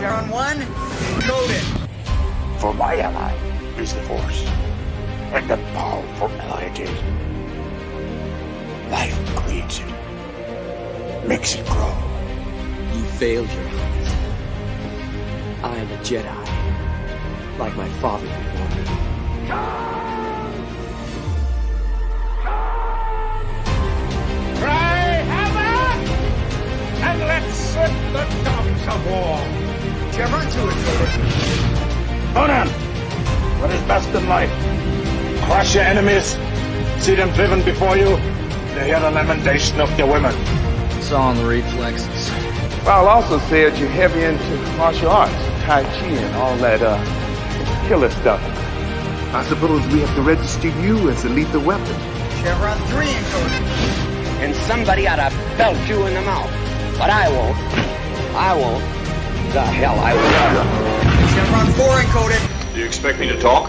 Sharon 1, coded. For my ally is the Force, and the powerful ally it is. Life creates it, makes it grow. You failed, Your Highness. I am a Jedi, like my father before me. Cry hammer, and let's set the dogs of war. Chevron 2 is coded. Conan, what is best in life? Crush your enemies, see them driven before you, to hear the lamentation of your women. It's all in the reflexes. I'll also say that you're heavy into martial arts, Tai Chi and all that, killer stuff. I suppose we have to register you as a lethal weapon. Chevron 3 encoded. And somebody ought to belt you in the mouth. But I won't. I won't. The hell I will. Chevron 4 encoded. Do you expect me to talk?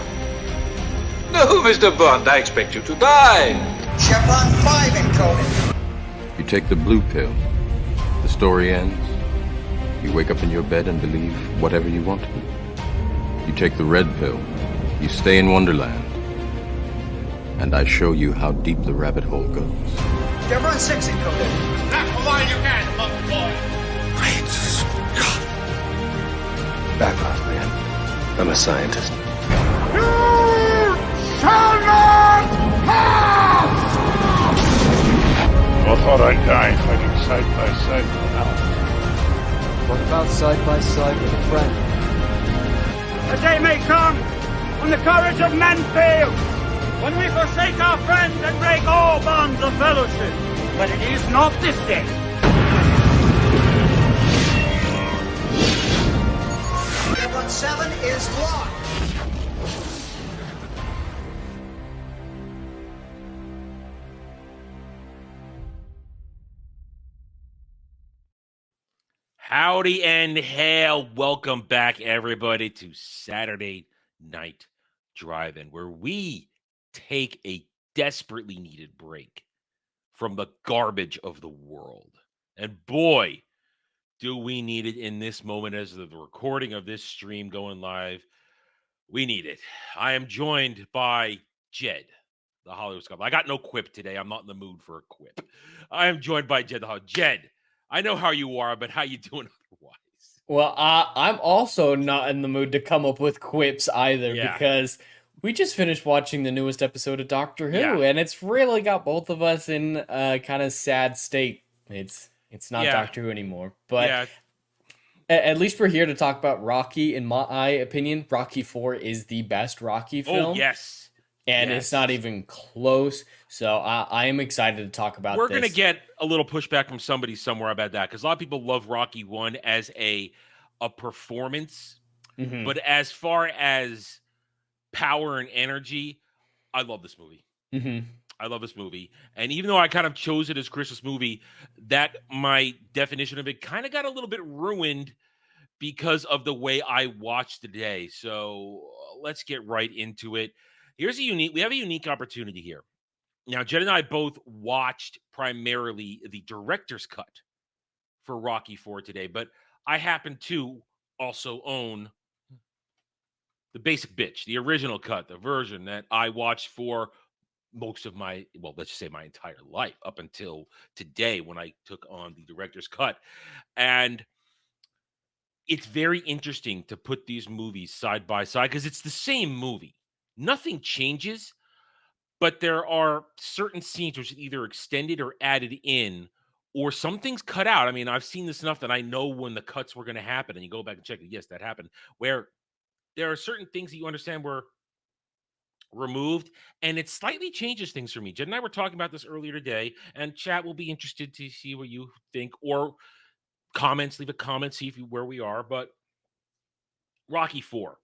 No, Mr. Bond, I expect you to die. Chevron 5 encoded. You take the blue pill. The story ends. You wake up in your bed and believe whatever you want to. You take the red pill. You stay in Wonderland. And I show you how deep the rabbit hole goes. Chevron 6 encoded. That's the line you can, little boy. Back off, man. I'm a scientist. You shall not pass! I thought I'd die fighting side by side with an ally. What about side by side with a friend? A day may come when the courage of men fails, when we forsake our friends and break all bonds of fellowship. But it is not this day. Chevron 7 is locked. Howdy and hail. Welcome back, everybody, to Saturday Night Drive-In, where we take a desperately needed break from the garbage of the world. And boy, do we need it in this moment as the recording of this stream going live. We need it. I am joined by Jed, the Hollywood Scuffle. I got no quip today. I'm not in the mood for a quip. I am joined by Jed the Hollywood. Jed, I know how you are, but how you doing otherwise? Well, I'm also not in the mood to come up with quips either, because we just finished watching the newest episode of Doctor Who, and it's really got both of us in a kind of sad state. It's not Doctor Who anymore, but at least we're here to talk about Rocky. In my opinion, Rocky 4 is the best Rocky film. Oh, yes. And it's not even close. So I am excited to talk about We're this. going to get a little pushback from somebody somewhere about that, because a lot of people love Rocky 1 as a performance. Mm-hmm. But as far as power and energy, I love this movie. Mm-hmm. I love this movie. And even though I kind of chose it as Christmas movie, that my definition of it kind of got a little bit ruined because of the way I watched today. So let's get right into it. We have a unique opportunity here. Now, Jen and I both watched primarily the director's cut for Rocky 4 today, but I happen to also own the basic bitch, the original cut, the version that I watched for most of my, well, let's just say my entire life up until today when I took on the director's cut. And it's very interesting to put these movies side by side because it's the same movie. Nothing changes, but there are certain scenes which are either extended or added in, or some things cut out. I mean, I've seen this enough that I know when the cuts were going to happen, and you go back and check it. Yes, that happened. Where there are certain things that you understand were removed, and it slightly changes things for me. Jen and I were talking about this earlier today, and chat will be interested to see what you think, or comments. Leave a comment, see where we are. But Rocky 4.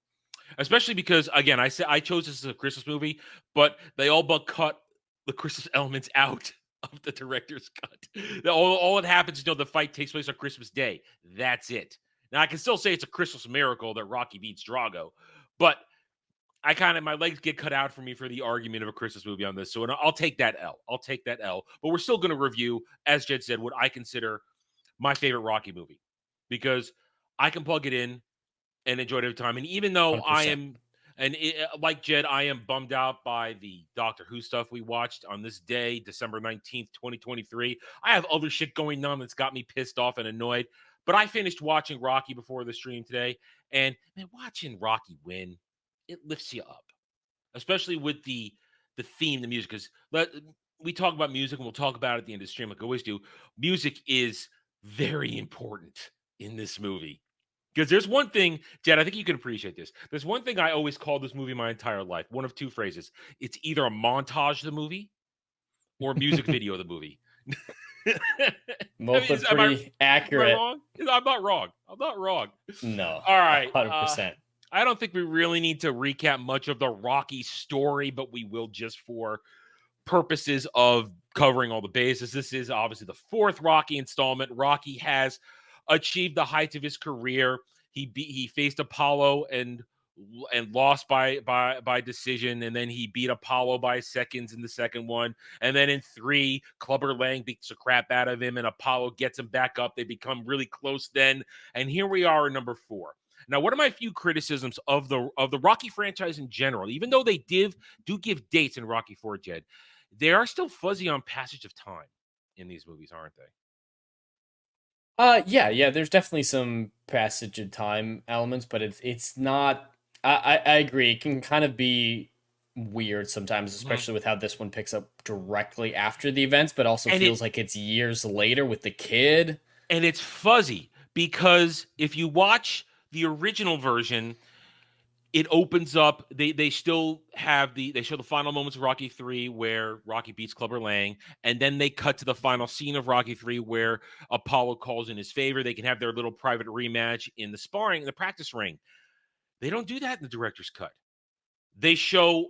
Especially because, again, I chose this as a Christmas movie, but they all but cut the Christmas elements out of the director's cut. All it happens is, the fight takes place on Christmas Day. That's it. Now, I can still say it's a Christmas miracle that Rocky beats Drago, but my legs get cut out for me for the argument of a Christmas movie on this. So I'll take that L. But we're still going to review, as Jed said, what I consider my favorite Rocky movie. Because I can plug it in and enjoy it every time. And even though 100%. like Jed, I am bummed out by the Doctor Who stuff we watched on this day, December 19th, 2023. I have other shit going on that's got me pissed off and annoyed. But I finished watching Rocky before the stream today. And man, watching Rocky win, it lifts you up. Especially with the theme, the music. Because we talk about music and we'll talk about it at the end of the stream like I always do. Music is very important in this movie. Because there's one thing, Jed, I think you can appreciate this. There's one thing I always called this movie my entire life. One of two phrases. It's either a montage of the movie or a music video of the movie. Both are pretty accurate. Am I wrong? I'm not wrong. I'm not wrong. No. All right. 100%. I don't think we really need to recap much of the Rocky story, but we will just for purposes of covering all the bases. This is obviously the fourth Rocky installment. Rocky has achieved the heights of his career. He faced Apollo and lost by decision, and then he beat Apollo by seconds in the second one. And then in 3, Clubber Lang beats the crap out of him, and Apollo gets him back up. They become really close then. And here we are in number 4. Now, one of my few criticisms of the Rocky franchise in general, even though they do give dates in Rocky 4, Jed, they are still fuzzy on passage of time in these movies, aren't they? Yeah, there's definitely some passage of time elements, but it's not. I agree. It can kind of be weird sometimes, especially with how this one picks up directly after the events, but also feels like it's years later with the kid. And it's fuzzy because if you watch the original version, it opens up. They still have they show the final moments of Rocky 3 where Rocky beats Clubber Lang, and then they cut to the final scene of Rocky 3 where Apollo calls in his favor. They can have their little private rematch in the practice ring. They don't do that in the director's cut. They show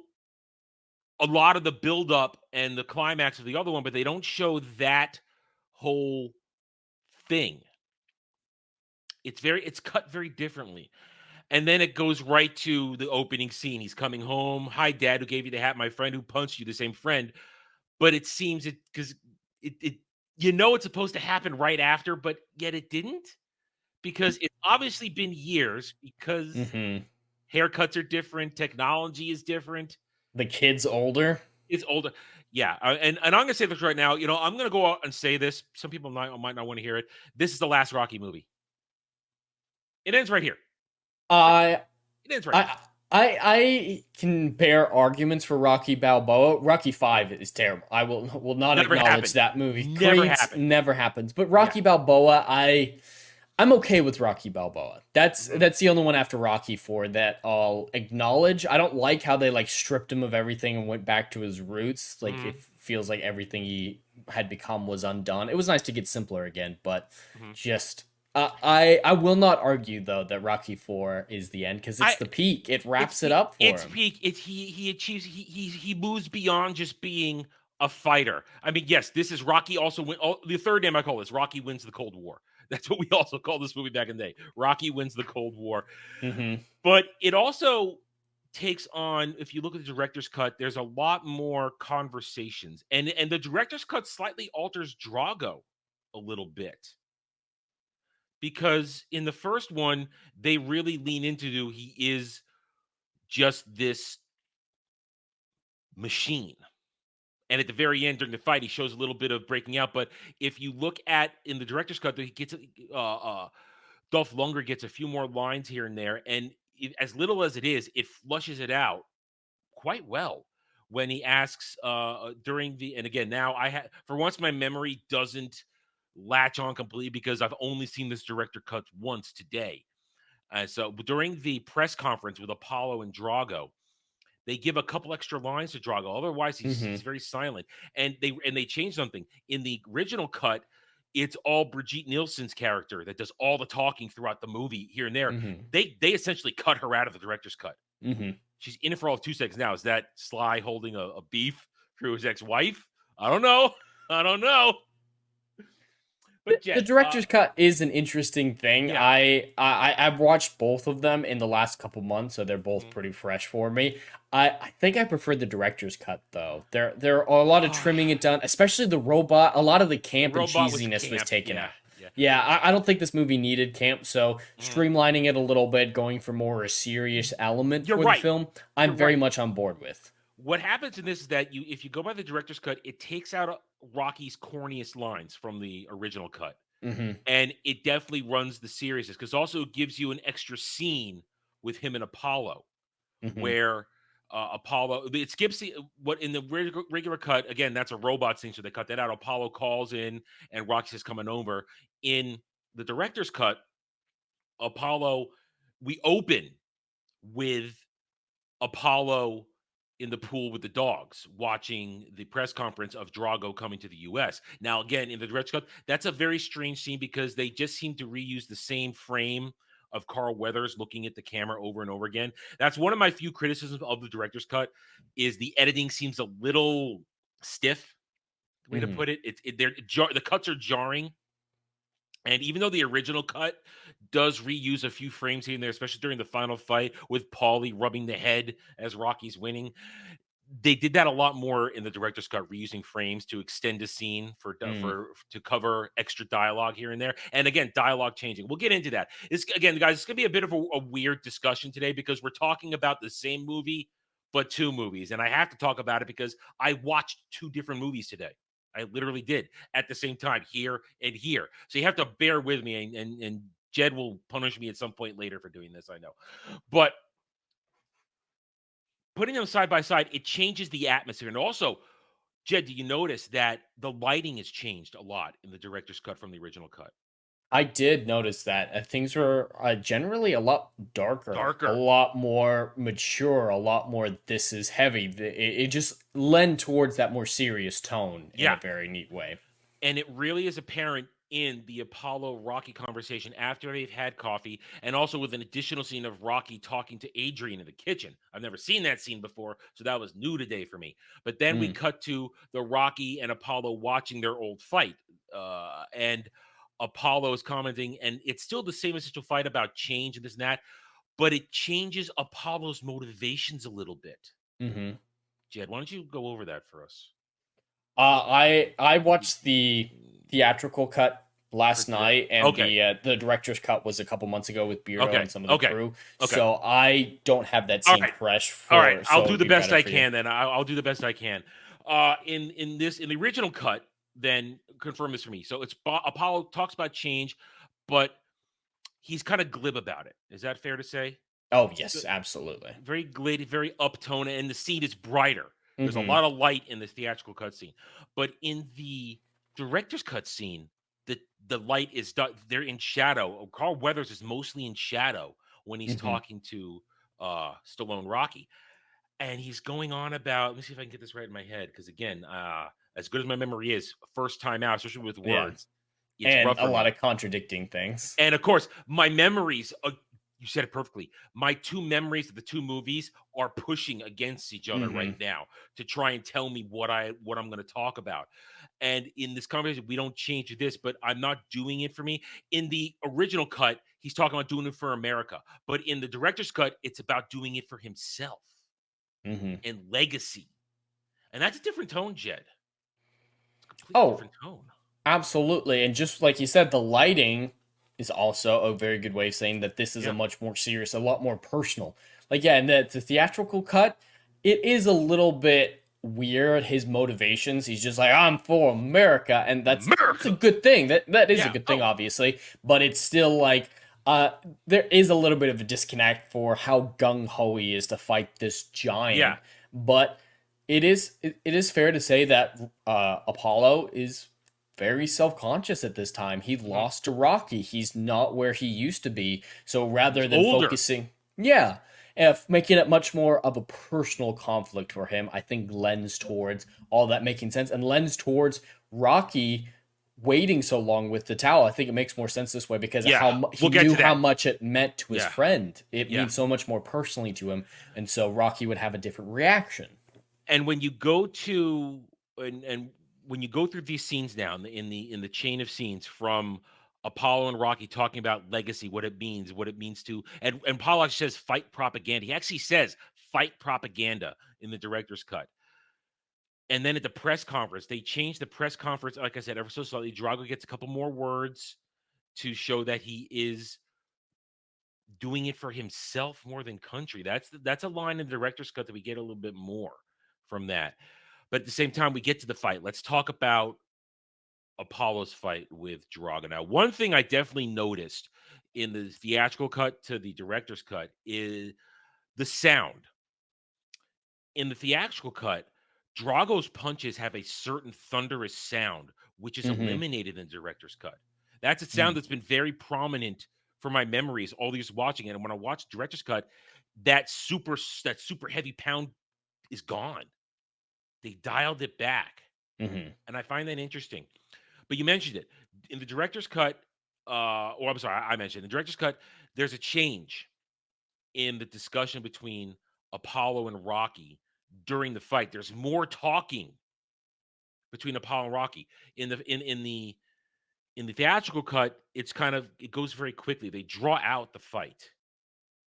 a lot of the buildup and the climax of the other one, but they don't show that whole thing. It's cut very differently. And then it goes right to the opening scene. He's coming home. Hi, Dad, who gave you the hat? My friend who punched you, the same friend. But it seems because it's supposed to happen right after, but yet it didn't. Because it's obviously been years because haircuts are different. Technology is different. The kid's older. It's older. Yeah. And I'm going to say this right now. I'm going to go out and say this. Some people might not want to hear it. This is the last Rocky movie. It ends right here. It ends right here. I can bear arguments for Rocky Balboa. Rocky 5 is terrible. I will not acknowledge that movie. Never happens. But Rocky Balboa, I'm okay with Rocky Balboa. That's the only one after Rocky 4 that I'll acknowledge. I don't like how they stripped him of everything and went back to his roots. It feels like everything he had become was undone. It was nice to get simpler again, but just I will not argue though that Rocky 4 is the end because it's the peak. It wraps it up for him. It's peak. He achieves. He moves beyond just being a fighter. I mean, yes, this is Rocky. Also, the third name I call this Rocky wins the Cold War. That's what we also called this movie back in the day. Rocky wins the Cold War. But it also takes on, if you look at the director's cut, there's a lot more conversations. And the director's cut slightly alters Drago a little bit. Because in the first one, they really lean into he is just this machine. And at the very end, during the fight, he shows a little bit of breaking out. But if you look at in the director's cut, he gets Dolph Lundgren gets a few more lines here and there, and as little as it is, it flushes it out quite well when he asks during the. And again, now for once my memory doesn't latch on completely because I've only seen this director cut once today. So during the press conference with Apollo and Drago, they give a couple extra lines to Drago. Otherwise, he's very silent. And they change something. In the original cut, it's all Brigitte Nielsen's character that does all the talking throughout the movie here and there. They essentially cut her out of the director's cut. She's in it for all of 2 seconds now. Is that Sly holding a beef through his ex-wife? I don't know. But Jen, the director's cut is an interesting thing. Yeah. I've watched both of them in the last couple months, so they're both pretty fresh for me. I think I prefer the director's cut though. There are a lot of trimming it done, especially the robot. A lot of the camp and cheesiness was taken out. Yeah, I don't think this movie needed camp, so streamlining it a little bit, going for more a serious element You're for right. the film, I'm very much on board with. What happens in this is that if you go by the director's cut, it takes out Rocky's corniest lines from the original cut. And it definitely runs the seriousness, because also it gives you an extra scene with him and Apollo, where Apollo, it skips what in the regular cut, again, that's a robot scene, so they cut that out. Apollo calls in and Rocky says coming over. In the director's cut, Apollo, we open with Apollo in the pool with the dogs, watching the press conference of Drago coming to the U.S. Now, again, in the director's cut, that's a very strange scene because they just seem to reuse the same frame of Carl Weathers looking at the camera over and over again. That's one of my few criticisms of the director's cut, is the editing seems a little stiff, the way to put it. The cuts are jarring. And even though the original cut does reuse a few frames here and there, especially during the final fight with Paulie rubbing the head as Rocky's winning, they did that a lot more in the director's cut, reusing frames to extend a scene to cover extra dialogue here and there. And again, dialogue changing. We'll get into that. Again, guys, it's going to be a bit of a weird discussion today because we're talking about the same movie, but two movies. And I have to talk about it because I watched two different movies today. I literally did at the same time, here and here. So you have to bear with me, and Jed will punish me at some point later for doing this, I know. But putting them side by side, it changes the atmosphere. And also, Jed, do you notice that the lighting has changed a lot in the director's cut from the original cut? I did notice that things were generally a lot darker, a lot more mature, a lot more this is heavy. It just lend towards that more serious tone in a very neat way. And it really is apparent in the Apollo-Rocky conversation after they've had coffee, and also with an additional scene of Rocky talking to Adrian in the kitchen. I've never seen that scene before, so that was new today for me. But then we cut to the Rocky and Apollo watching their old fight, and Apollo is commenting, and it's still the same essential fight about change and this and that, but it changes Apollo's motivations a little bit. Jed, why don't you go over that for us? I watched the theatrical cut last night, and the director's cut was a couple months ago with Beardo and some of the crew. So I don't have that scene fresh. All right, I'll do the best I can then. I'll do the best I can. In the original cut, then confirm this for me. So it's Apollo talks about change, but he's kind of glib about it. Is that fair to say? Oh yes, absolutely. Very glib, very uptone, and the scene is brighter. There's a lot of light in the theatrical cut scene, but in the director's cut scene, the light is they're in shadow. Carl Weathers is mostly in shadow when he's talking to Stallone Rocky, and he's going on about. Let me see if I can get this right in my head, because again, as good as my memory is, first time out, especially with words, it's and rough a lot of contradicting things. And of course, my memories. You said it perfectly. My two memories of the two movies are pushing against each other right now to try and tell me what I'm going to talk about. And in this conversation, we don't change this, but I'm not doing it for me. In the original cut, he's talking about doing it for America. But in the director's cut, it's about doing it for himself and legacy. And that's a different tone, Jed. It's a completely different tone. Absolutely. And just like you said, the lighting is also a very good way of saying that this is a much more serious, a lot more personal. Like, in the theatrical cut, it is a little bit weird, his motivations. He's just like, I'm for America, and that's a good thing. That is a good thing, obviously, but it's still like, there is a little bit of a disconnect for how gung-ho he is to fight this giant. But it is fair to say that Apollo is very self-conscious at this time. He lost to Rocky. He's not where he used to be. So rather than focusing, making it much more of a personal conflict for him, I think lends towards all that making sense, and lends towards Rocky waiting so long with the towel. I think it makes more sense this way because he knew how much it meant to his friend. It means so much more personally to him, and so Rocky would have a different reaction. And when you go to when you go through these scenes now in the chain of scenes from Apollo and Rocky talking about legacy, what it means to, and Apollo actually says fight propaganda. He actually says fight propaganda in the director's cut. And then at the press conference, they changed the press conference, like I said, ever so slightly. Drago gets a couple more words. to show that he is doing it for himself more than country. That's a line in the director's cut that we get a little bit more from that. But at the same time, we get to the fight. Let's talk about Apollo's fight with Drago. Now, one thing I definitely noticed in the theatrical cut to the director's cut is the sound. In the theatrical cut, Drago's punches have a certain thunderous sound, which is eliminated in the director's cut. That's a sound that's been very prominent for my memories all these watching it. And when I watch director's cut, that super heavy pound is gone. They dialed it back. And I find that interesting. But you mentioned it. In the director's cut, I mentioned in the director's cut, there's a change in the discussion between Apollo and Rocky during the fight. There's more talking between Apollo and Rocky. In the theatrical cut, it goes very quickly. They draw out the fight,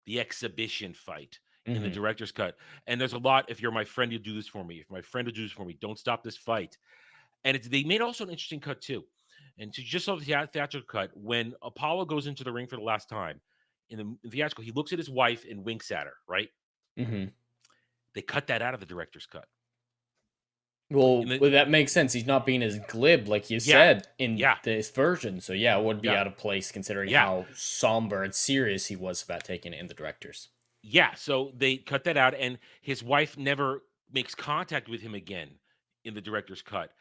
the exhibition fight in the director's cut. And there's a lot, if you're my friend, you'll do this for me. If my friend will do this for me, don't stop this fight. And they made also an interesting cut too. And to just saw the theatrical cut, when Apollo goes into the ring for the last time, in the theatrical, he looks at his wife and winks at her, right? They cut that out of the director's cut. Well, that makes sense. He's not being as glib, like you said, in this version. So, it would be out of place considering how somber and serious he was about taking it in the director's. Yeah, so they cut that out, and his wife never makes contact with him again in the director's cut.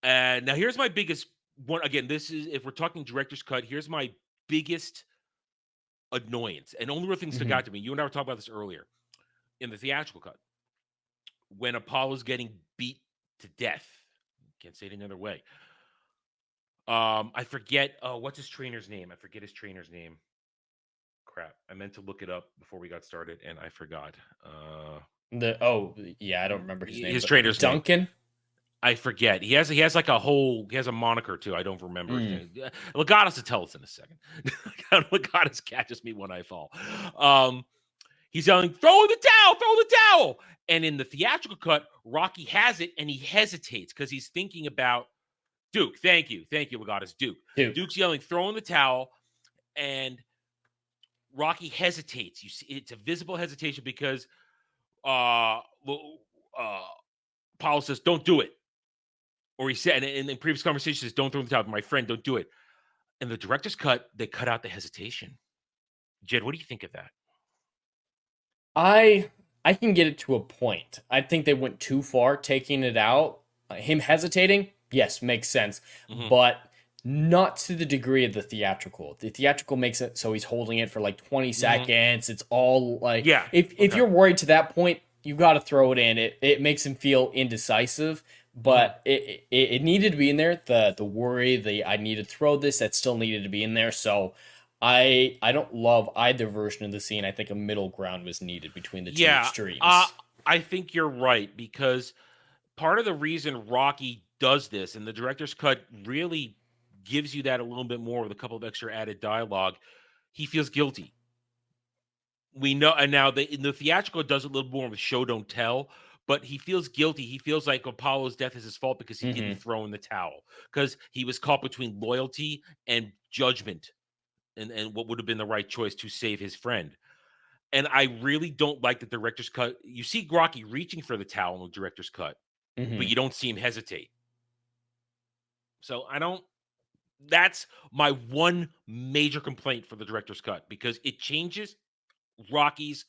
Now, here's my biggest one. Again, this is, if we're talking director's cut, here's my biggest annoyance. And only real thing stuck out to me. You and I were talking about this earlier. In the theatrical cut, when Apollo's getting beat to death, can't say it any other way. I forget, what's his trainer's name? I forget his trainer's name. Crap. I meant to look it up before we got started, and I forgot. I don't remember his name. His trainer's Duncan? name. I forget. He has a moniker too. I don't remember his name. Legatus will tell us in a second. Legatus catches me when I fall. He's yelling, throw the towel. And in the theatrical cut, Rocky has it and he hesitates because he's thinking about Duke. Thank you, Legatus. Duke. Duke's yelling, throw in the towel, and Rocky hesitates. You see, it's a visible hesitation because Apollo says, don't do it. Or he said in previous conversations, don't throw in the towel. My friend, don't do it. In the director's cut, they cut out the hesitation. Jed, what do you think of that? I can get it to a point. I think they went too far taking it out. Him hesitating, yes, makes sense. But not to the degree of the theatrical. The theatrical makes it so he's holding it for like 20 seconds. It's all like, if you're worried to that point, you got to throw it in. It makes him feel indecisive, but it needed to be in there. The worry, I need to throw this, that still needed to be in there. So I don't love either version of the scene. I think a middle ground was needed between the two extremes. I think you're right, because part of the reason Rocky does this, and the director's cut really gives you that a little bit more with a couple of extra added dialogue, he feels guilty. We know, and now in the theatrical, it does a little more of a show don't tell, but he feels guilty. He feels like Apollo's death is his fault because he didn't throw in the towel, because he was caught between loyalty and judgment, and what would have been the right choice to save his friend. And I really don't like the director's cut. You see Rocky reaching for the towel in the director's cut, but you don't see him hesitate. So that's my one major complaint for the director's cut, because it changes Rocky's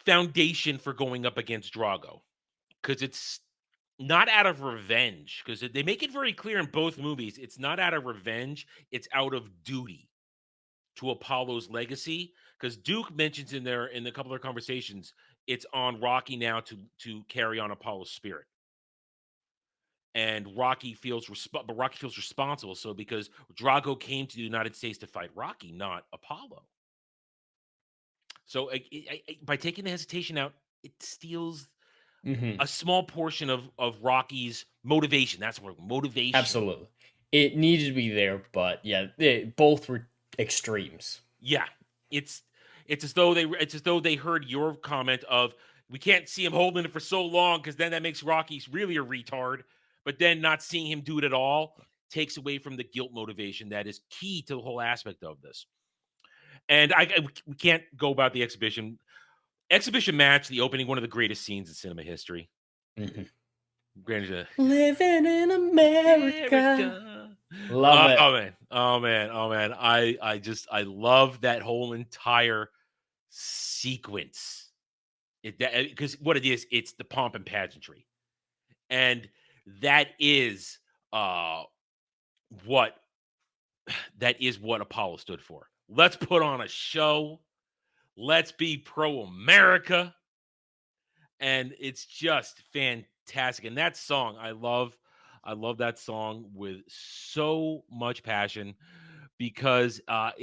foundation for going up against Drago, because it's not out of revenge, because they make it very clear in both movies. It's not out of revenge. It's out of duty to Apollo's legacy, because Duke mentions in a couple of conversations, it's on Rocky now to carry on Apollo's spirit. And Rocky feels responsible. So because Drago came to the United States to fight Rocky, not Apollo. So by taking the hesitation out, it steals a small portion of Rocky's motivation. That's what motivation. Absolutely, it needed to be there, but both were extremes. Yeah, it's as though they heard your comment of, we can't see him holding it for so long because then that makes Rocky really a retard. But then not seeing him do it at all, takes away from the guilt motivation that is key to the whole aspect of this. And we can't go about the exhibition match, the opening, one of the greatest scenes in cinema history. Living in America. Love it. Oh man. I love that whole entire sequence. Because what it is, it's the pomp and pageantry. And that is what Apollo stood for. Let's put on a show. Let's be pro-America. And it's just fantastic. And that song, I love that song with so much passion, because when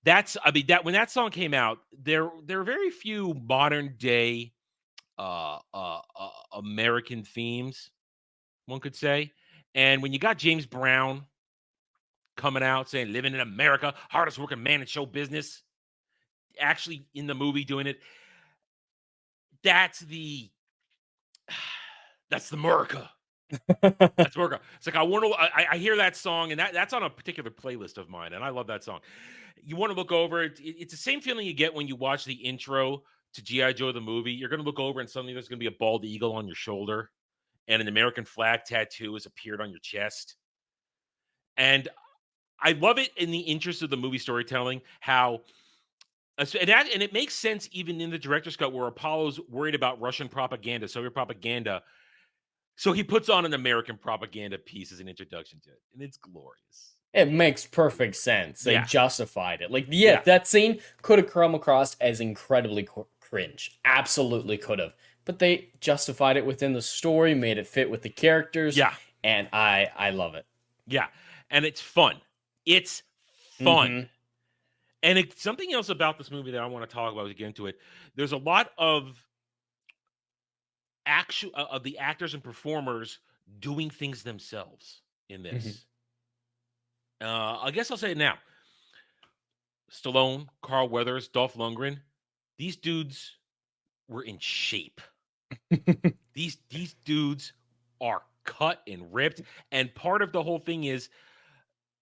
that song came out, there are very few modern day American themes, one could say. And when you got James Brown coming out saying living in America, hardest working man in show business, actually in the movie doing it, that's the America. That's America. It's like, I hear that song, and that's on a particular playlist of mine, and I love that song. You want to look over it. It's the same feeling you get when you watch the intro to G.I. Joe the movie. You're going to look over and suddenly there's going to be a bald eagle on your shoulder and an American flag tattoo has appeared on your chest. And I love it in the interest of the movie storytelling, how and it makes sense even in the director's cut, where Apollo's worried about Russian propaganda, Soviet propaganda. So he puts on an American propaganda piece as an introduction to it, and it's glorious. It makes perfect sense. They justified it. Like, that scene could have come across as incredibly cringe. Absolutely could have. But they justified it within the story, made it fit with the characters. Yeah. And I love it. Yeah. And it's fun. It's fun. Mm-hmm. And it's something else about this movie that I want to talk about as we get into it. There's a lot of the actors and performers doing things themselves in this. Mm-hmm. I guess I'll say it now. Stallone, Carl Weathers, Dolph Lundgren, these dudes were in shape. These dudes are cut and ripped. And part of the whole thing is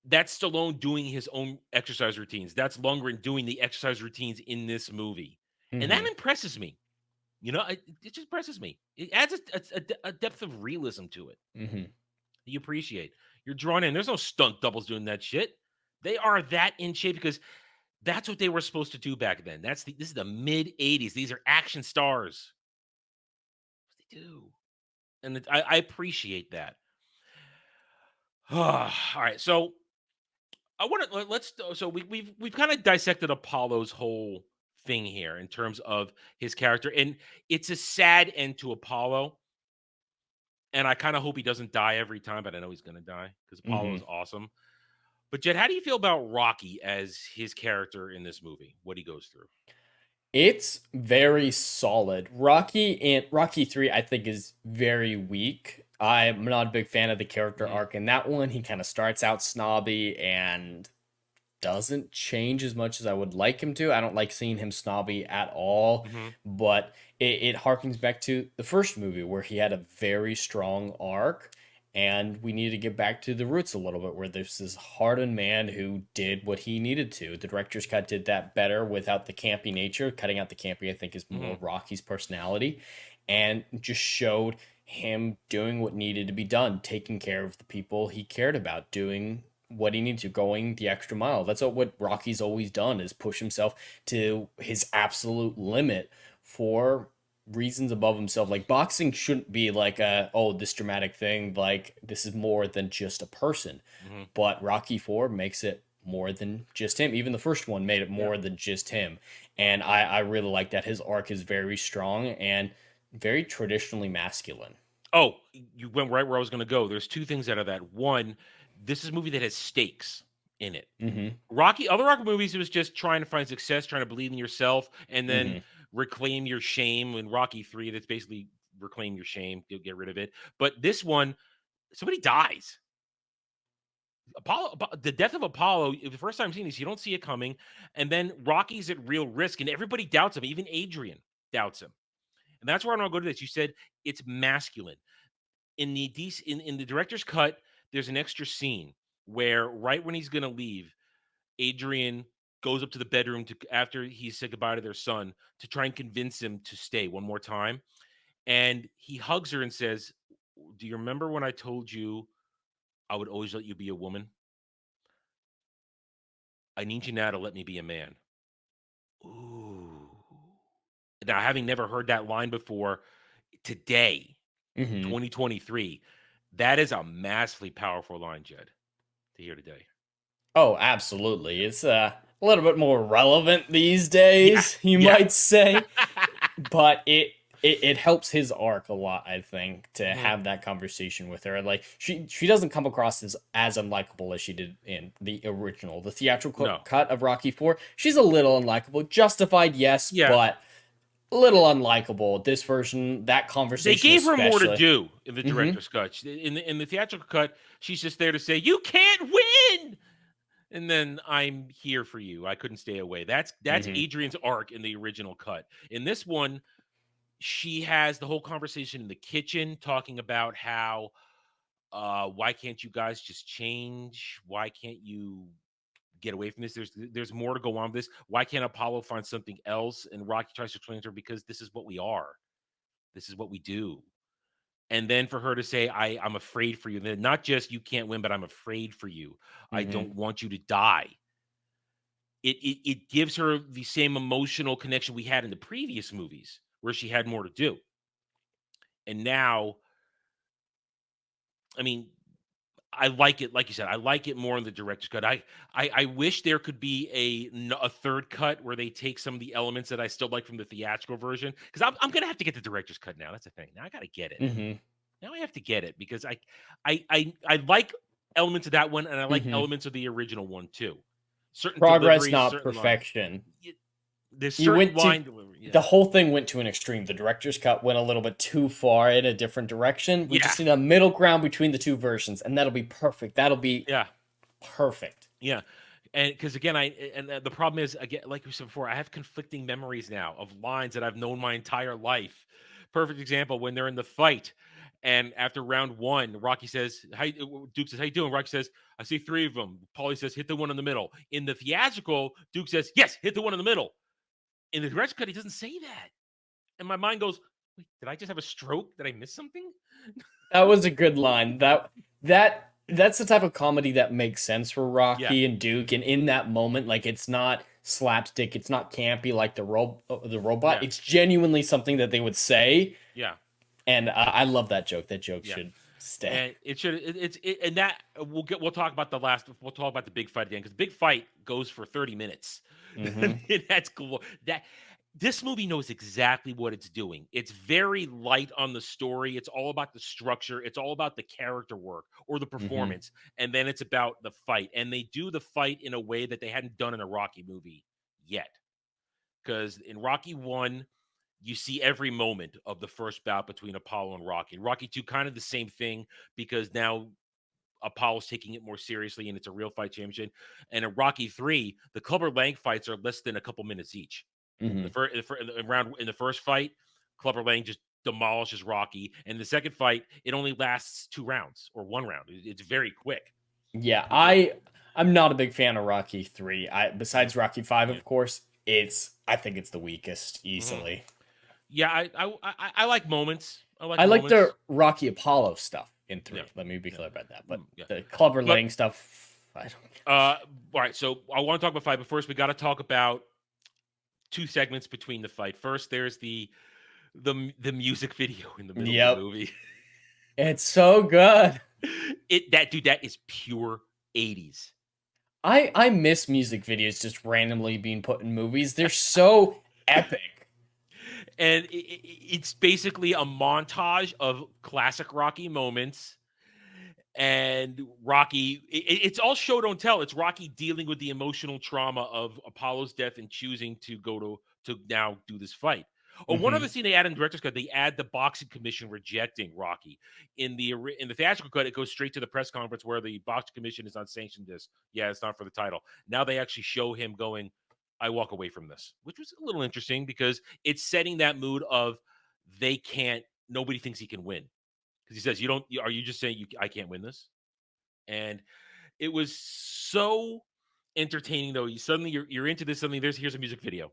that's Stallone doing his own exercise routines. That's Lundgren doing the exercise routines in this movie. Mm-hmm. And that impresses me. You know, it just impresses me. It adds a depth of realism to it. Mm-hmm. You appreciate. You're drawn in. There's no stunt doubles doing that shit. They are that in shape because that's what they were supposed to do back then. This is the mid-'80s. These are action stars. They do. And I appreciate that. All right. So I want to so we've kind of dissected Apollo's whole thing here in terms of his character, and it's a sad end to Apollo. And I kind of hope he doesn't die every time, but I know he's going to die because Apollo is awesome. But Jed, how do you feel about Rocky as his character in this movie? What he goes through? It's very solid. Rocky 3, I think, is very weak. I'm not a big fan of the character arc in that one. He kind of starts out snobby and doesn't change as much as I would like him to. I don't like seeing him snobby at all, but it harkens back to the first movie where he had a very strong arc, and we need to get back to the roots a little bit, where there's this hardened man who did what he needed to. The director's cut did that better without the campy nature. Cutting out the campy, I think, is more Rocky's personality, and just showed him doing what needed to be done, taking care of the people he cared about, doing what he needs to, going the extra mile. That's what Rocky's always done, is push himself to his absolute limit for reasons above himself. Like, boxing shouldn't be like this dramatic thing, like this is more than just a person. But Rocky 4 makes it more than just him. Even the first one made it more than just him. And I really like that. His arc is very strong and very traditionally masculine. Oh, you went right where I was going to go. There's two things out of that. One, this is a movie that has stakes in it. Other Rocky movies, it was just trying to find success, trying to believe in yourself, and then reclaim your shame. In Rocky 3, that's basically reclaim your shame, get rid of it. But this one, somebody dies. The death of Apollo, the first time seeing this, you don't see it coming. And then Rocky's at real risk, and everybody doubts him. Even Adrian doubts him. And that's where I'm going to go to this. You said it's masculine. in the director's cut, there's an extra scene where right when he's going to leave, Adrian goes up to the bedroom after he said goodbye to their son to try and convince him to stay one more time. And he hugs her and says, "Do you remember when I told you I would always let you be a woman? I need you now to let me be a man." Ooh. Now, having never heard that line before today, 2023, that is a massively powerful line, Jed, to hear today. Oh, absolutely. It's a little bit more relevant these days, you might say. But it helps his arc a lot, I think, to have that conversation with her. Like, she doesn't come across as unlikable as she did in the original. The theatrical cut of Rocky IV, she's a little unlikable. Justified, yes, but a little unlikable. This version, that conversation, they gave her more to do in the director's cut. In the theatrical cut, she's just there to say, "You can't win!" And then, "I'm here for you. I couldn't stay away." That's Adrian's arc in the original cut. In this one, she has the whole conversation in the kitchen talking about how, why can't you guys just change? Why can't you get away from this? There's more to go on with this. Why can't Apollo find something else? And Rocky tries to explain to her, because this is what we are. This is what we do. And then for her to say, I'm afraid for you. And then not just you can't win, but I'm afraid for you. I don't want you to die. It gives her the same emotional connection we had in the previous movies where she had more to do. And now, I mean, I like it. Like you said, I like it more in the director's cut. I wish there could be a third cut where they take some of the elements that I still like from the theatrical version. Because I'm going to have to get the director's cut now. That's the thing. Now I got to get it. Now I have to get it because I like elements of that one, and I like elements of the original one too. Certain progress, not perfection. There's certain line delivery. The whole thing went to an extreme. The director's cut went a little bit too far in a different direction. We just need a middle ground between the two versions, and that'll be perfect. That'll be perfect. Yeah. And because again, the problem is, again, like we said before, I have conflicting memories now of lines that I've known my entire life. Perfect example, when they're in the fight, and after round one, Rocky says, Duke says, "How you doing?" Rocky says, "I see 3 of them." Paulie says, "Hit the one in the middle." In the theatrical, Duke says, "Yes, hit the one in the middle." In the director's cut, he doesn't say that. And my mind goes, "Wait, did I just have a stroke? Did I miss something?" That was a good line. That's the type of comedy that makes sense for Rocky and Duke. And in that moment, like, it's not slapstick, it's not campy like the robot. It's genuinely something that they would say. Yeah. And I love that joke. That joke should stay. And it should. And that we'll talk about the big fight again, because the big fight goes for 30 minutes. And that's cool. This movie knows exactly what it's doing. It's very light on the story. It's all about the structure. It's all about the character work or the performance. And then it's about the fight. And they do the fight in a way that they hadn't done in a Rocky movie yet. Because in Rocky 1, you see every moment of the first bout between Apollo and Rocky. In Rocky 2, kind of the same thing, because now Apollo's taking it more seriously and it's a real fight championship. And in Rocky 3, the Clubber Lang fights are less than a couple minutes each. In the first fight, Clubber Lang just demolishes Rocky. And the second fight, it only lasts 2 rounds or 1 round. It's very quick. Yeah, I'm not a big fan of Rocky 3. Besides Rocky 5, of course, I think it's the weakest easily. Yeah, I like moments. I like the Rocky Apollo stuff in 3. Let me be clear about that. But the Clubber Lang stuff, I don't. All right, so I want to talk about fight, but first we got to talk about 2 segments between the fight. First, there's the music video in the middle of the movie. It's so good. That is pure 80s. I miss music videos just randomly being put in movies. They're so epic. And it's basically a montage of classic Rocky moments. And Rocky, it's all show don't tell. It's Rocky dealing with the emotional trauma of Apollo's death and choosing to go to now do this fight. Oh, one other scene they add in the director's cut, they add the boxing commission rejecting Rocky. In the theatrical cut, it goes straight to the press conference where the boxing commission is not sanctioned this. Yeah, it's not for the title. Now they actually show him going, "I walk away from this," which was a little interesting because it's setting that mood of nobody thinks he can win. because he says, "You don't. Are you just saying I can't win this?" And it was so entertaining, though. You're into this. Suddenly, here's a music video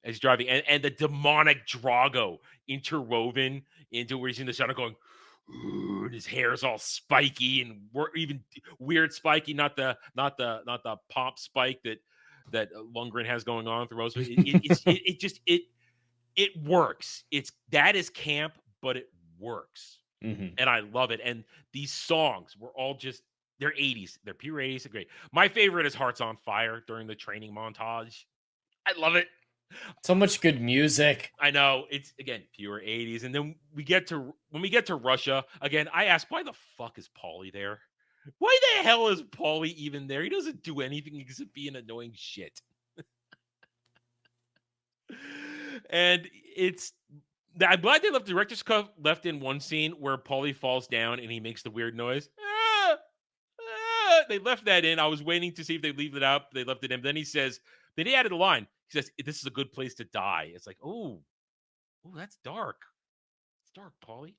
as he's driving, and the demonic Drago interwoven into where he's in the shadow going. Ooh, and his hair's all spiky and even weird spiky, not the pop spike that Lundgren has going on through most of it. It works. That is camp, but it works, and I love it. And these songs were all they're 80s. They're pure 80s. They're great. My favorite is "Hearts on Fire" during the training montage. I love it. So much good music. I know, it's again pure 80s. And then when we get to Russia again, I ask, why the fuck is Paulie there? Why the hell is Paulie even there? He doesn't do anything except be an annoying shit. And I'm glad they left the director's cut left in one scene where Paulie falls down and he makes the weird noise. They left that in. I was waiting to see if they leave it out. They left it in. Then he added a line. He says, "This is a good place to die." It's like, oh, that's dark. It's dark, Paulie.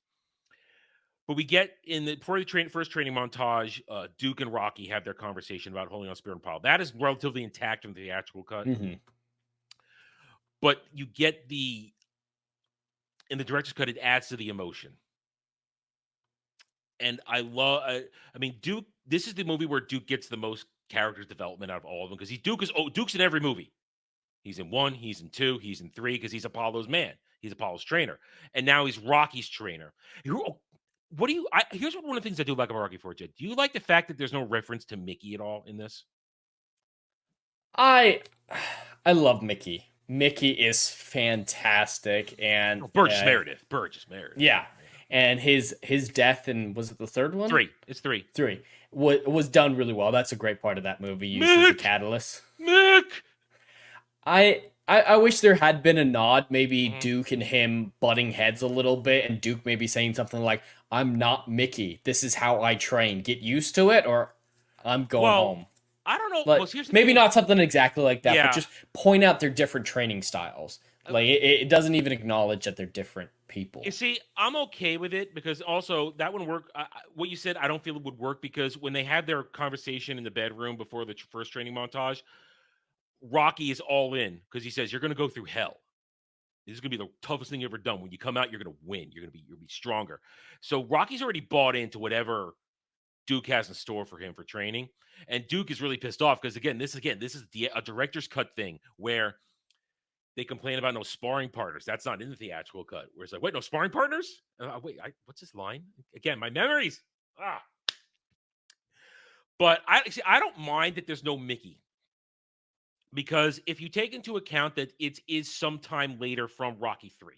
But we get before the first training montage, Duke and Rocky have their conversation about holding on spirit and power. That is relatively intact in the theatrical cut. But you get in the director's cut, it adds to the emotion. And I love, Duke, this is the movie where Duke gets the most character development out of all of them, because Duke's in every movie. He's in 1, he's in 2, he's in 3, because he's Apollo's man. He's Apollo's trainer. And now he's Rocky's trainer. Here's one of the things I do like about Rocky IV, Jed. Do you like the fact that there's no reference to Mickey at all in this? I love Mickey. Mickey is fantastic. And Burgess Meredith. Yeah. And his death in, was it the third one? 3. It's 3. 3. Was done really well. That's a great part of that movie. Used as a catalyst. Mick! I wish there had been a nod, maybe Duke and him butting heads a little bit, and Duke maybe saying something like, "I'm not Mickey. This is how I train. Get used to it, or I'm going home." I don't know. Like, maybe not something exactly like that, but just point out their different training styles. Like, it doesn't even acknowledge that they're different people. You see, I'm okay with it, because also that wouldn't work. What you said, I don't feel it would work, because when they had their conversation in the bedroom before the first training montage, Rocky is all in, because he says, "You're going to go through hell. This is going to be the toughest thing you've ever done. When you come out, you're going to win. You're going to be stronger." So Rocky's already bought into whatever Duke has in store for him for training. And Duke is really pissed off, because this is a director's cut thing where they complain about no sparring partners. That's not in the theatrical cut. Where it's like, wait, no sparring partners? What's this line? Again, my memories. But I don't mind that there's no Mickey. Because if you take into account that it is sometime later from Rocky 3.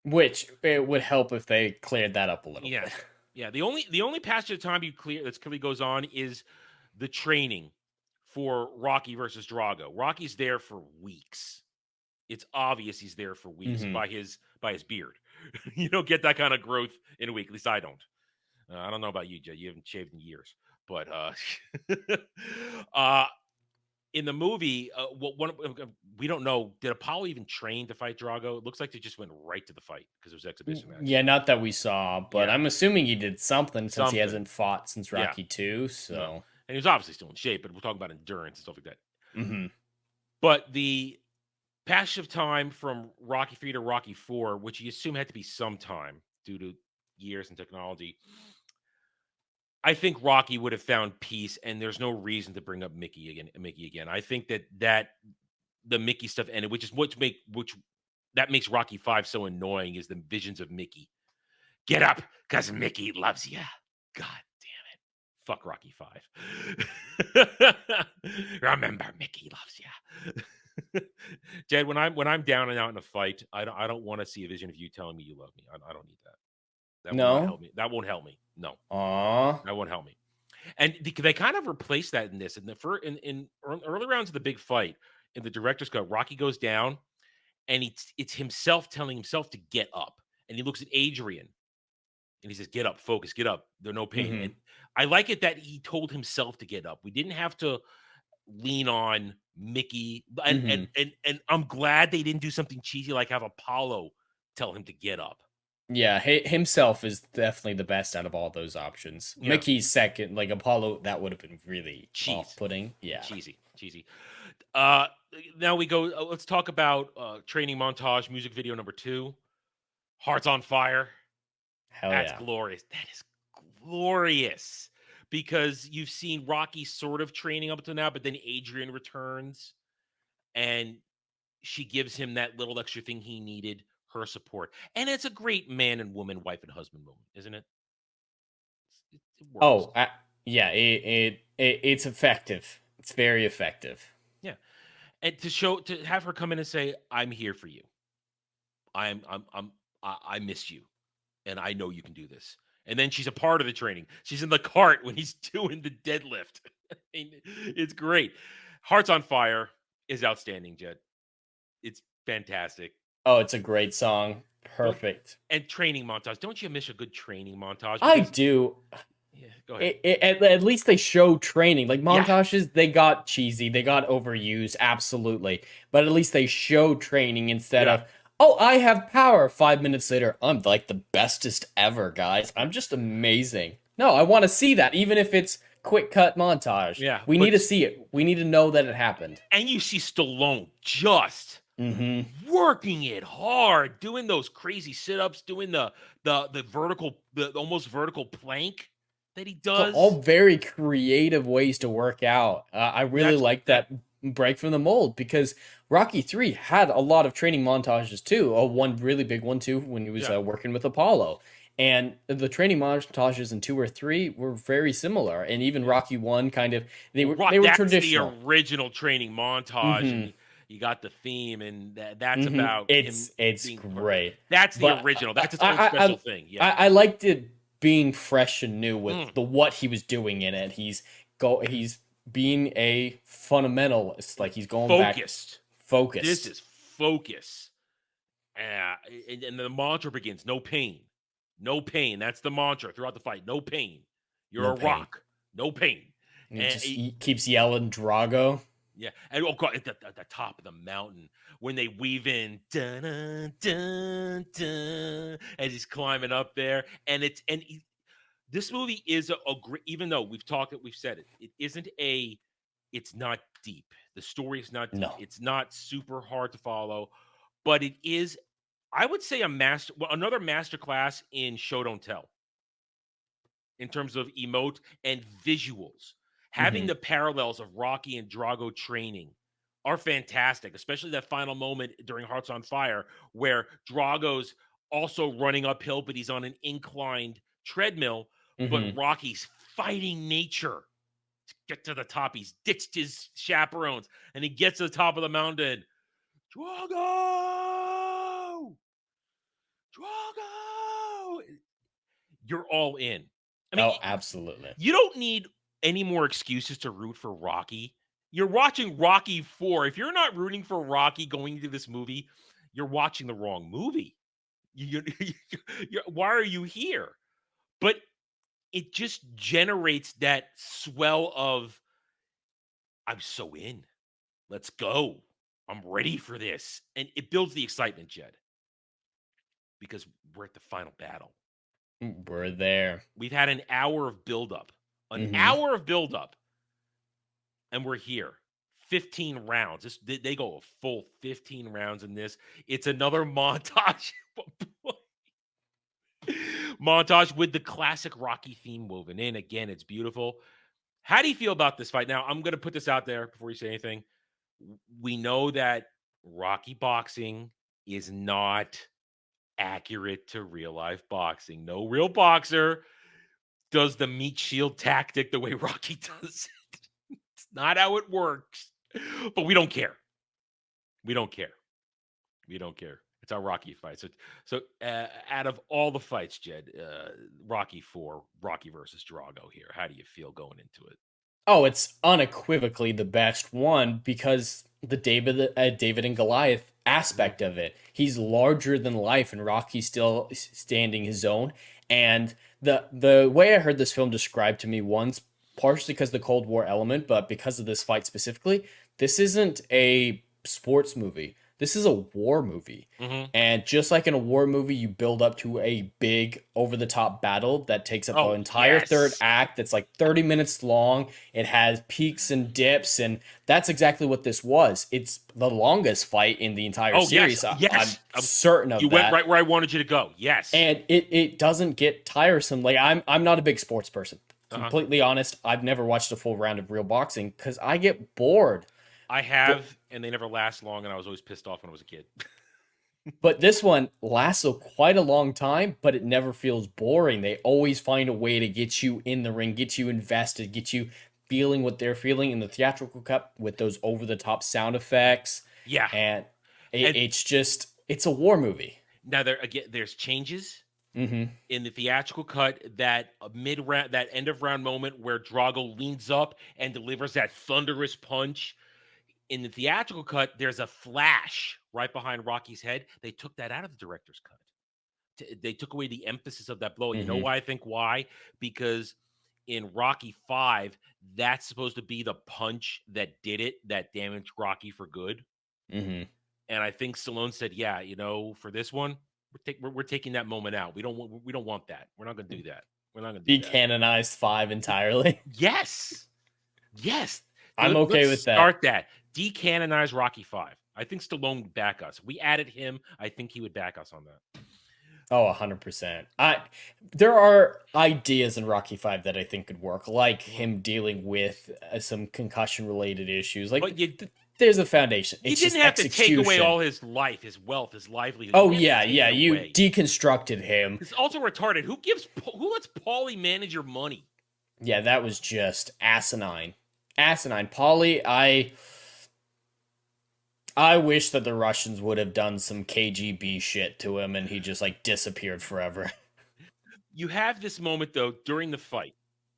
Which it would help if they cleared that up a little bit. Yeah. The only passage of time that clearly goes on is the training for Rocky versus Drago. Rocky's there for weeks. It's obvious he's there for weeks by his beard. You don't get that kind of growth in a week. At least I don't. I don't know about you, Jay. You haven't shaved in years. But in the movie, we don't know. Did Apollo even train to fight Drago? It looks like they just went right to the fight because it was exhibition match. Yeah, not that we saw, but I'm assuming he did something since he hasn't fought since Rocky 2. So, no. And he was obviously still in shape, but we're talking about endurance and stuff like that. But the passage of time from Rocky 3 to Rocky 4, which you assume had to be some time due to years and technology, I think Rocky would have found peace, and there's no reason to bring up Mickey again. I think that the Mickey stuff ended, which that makes Rocky 5 so annoying, is the visions of Mickey. Get up, because Mickey loves you. God damn it. Fuck Rocky 5. Remember, Mickey loves you. Jed, when I'm down and out in a fight, I don't want to see a vision of you telling me you love me. I don't need that. That won't help me. No. That won't help me. And they kind of replaced that in this. In early rounds of the big fight, in the director's cut, Rocky goes down, and it's himself telling himself to get up. And he looks at Adrian, and he says, "Get up, focus, get up. There's no pain." And I like it that he told himself to get up. We didn't have to lean on Mickey. And I'm glad they didn't do something cheesy like have Apollo tell him to get up. Yeah, himself is definitely the best out of all those options. Yeah. Mickey's second, like Apollo, that would have been really off-putting. Yeah. Cheesy. Now we go, let's talk about training montage, music video number 2, Hearts on Fire. Hell That's yeah. glorious. That is glorious. Because you've seen Rocky sort of training up to now, but then Adrian returns and she gives him that little extra thing he needed, her support. And it's a great man and woman, wife and husband moment, isn't it? It works. Yeah, it's effective. It's very effective. Yeah. And to have her come in and say, "I'm here for you. I miss you. And I know you can do this." And then she's a part of the training. She's in the cart when he's doing the deadlift. It's great. Hearts on Fire is outstanding, Jed. It's fantastic. Oh, it's a great song. Perfect. And training montage. Don't you miss a good training montage? I do. Yeah, go ahead. At least they show training. Like montages, they got cheesy, they got overused, absolutely. But at least they show training instead of, oh, I have power. 5 minutes later, I'm like the bestest ever, guys. I'm just amazing. No, I want to see that, even if it's quick cut montage. Yeah, we need to see it. We need to know that it happened. And you see Stallone just working it hard, doing those crazy sit-ups, doing the vertical, the almost vertical plank that he does. So all very creative ways to work out. I really like that break from the mold, because Rocky 3 had a lot of training montages too. One really big one too when he was working with Apollo. And the training montages in 2 or 3 were very similar. And even Rocky 1 kind of, they were traditional. The original training montage. And you got the theme, and that's about it's great. That's the original. That's its own special thing. Yeah, I liked it being fresh and new with what he was doing in it. He's being a fundamentalist, like he's going focused. Focused. This is focus. And the mantra begins: no pain, no pain. That's the mantra throughout the fight. No pain. You're a rock. No pain. And he keeps yelling Drago. Yeah, and God, at the top of the mountain when they weave in, dun, dun, dun, dun, as he's climbing up there, and this movie is a great. Even though we've said it isn't it's not deep. The story is not deep. No. It's not super hard to follow, but it is, I would say, another masterclass in show don't tell in terms of emote and visuals. Having the parallels of Rocky and Drago training are fantastic, especially that final moment during Hearts on Fire where Drago's also running uphill, but he's on an inclined treadmill, but Rocky's fighting nature to get to the top. He's ditched his chaperones, and he gets to the top of the mountain. Drago! You're all in. I mean, absolutely. You don't need any more excuses to root for Rocky. You're watching Rocky 4. If you're not rooting for Rocky going into this movie, you're watching the wrong movie. Why are you here? But it just generates that swell of, I'm so in. Let's go. I'm ready for this. And it builds the excitement, Jed. Because we're at the final battle. We're there. We've had an hour of buildup. Hour of buildup, and we're here. 15 rounds. They go a full 15 rounds in this. It's another montage. Montage with the classic Rocky theme woven in. Again, it's beautiful. How do you feel about this fight? Now, I'm going to put this out there before you say anything. We know that Rocky boxing is not accurate to real life boxing. No real boxer does the meat shield tactic the way Rocky does it. It's not how it works. But we don't care. We don't care. It's our Rocky fight. So out of all the fights, Jed, Rocky 4, Rocky versus Drago here. How do you feel going into it? Oh, it's unequivocally the best one because the David and Goliath aspect of it. He's larger than life, and Rocky's still standing his own. And the way I heard this film described to me once, partially because of the Cold War element, but because of this fight specifically, this isn't a sports movie. this is a war movie. And just like in a war movie, you build up to a big over-the-top battle that takes up the entire third act. That's like 30 minutes long. It has peaks and dips, and that's exactly what this was. It's the longest fight in the entire series. Yes. I'm certain of that. You went right where I wanted you to go. Yes. And it doesn't get tiresome. Like, I'm not a big sports person. Completely honest, I've never watched a full round of real boxing because I get bored. I have, and they never last long, and I was always pissed off when I was a kid. But this one lasts quite a long time, but it never feels boring. They always find a way to get you in the ring, get you invested, get you feeling what they're feeling in the theatrical cut with those over-the-top sound effects. Yeah. And it's a war movie. Now, there's changes in the theatrical cut, that mid-round, that end-of-round moment where Drago leans up and delivers that thunderous punch. In the theatrical cut, there's a flash right behind Rocky's head. They took that out of the director's cut. They took away the emphasis of that blow. You know why? I think why? Because in Rocky 5, that's supposed to be the punch that did it, that damaged Rocky for good. And I think Stallone said, "Yeah, for this one, we're taking that moment out. We don't want that. We're not going to do that. We're not going to decanonized 5 entirely." Yes. I'm okay with that. Start that. Decanonize Rocky 5. I think Stallone would back us. We added him. I think he would back us on that. Oh, 100%. There are ideas in Rocky 5 that I think could work, like him dealing with some concussion-related issues. Like, there's a foundation. You didn't have to take away all his life, his wealth, his livelihood. Oh, yeah. You deconstructed him. It's also retarded. Who lets Paulie manage your money? Yeah, that was just asinine. Paulie, I wish that the Russians would have done some KGB shit to him and he just disappeared forever. You have this moment though during the fight.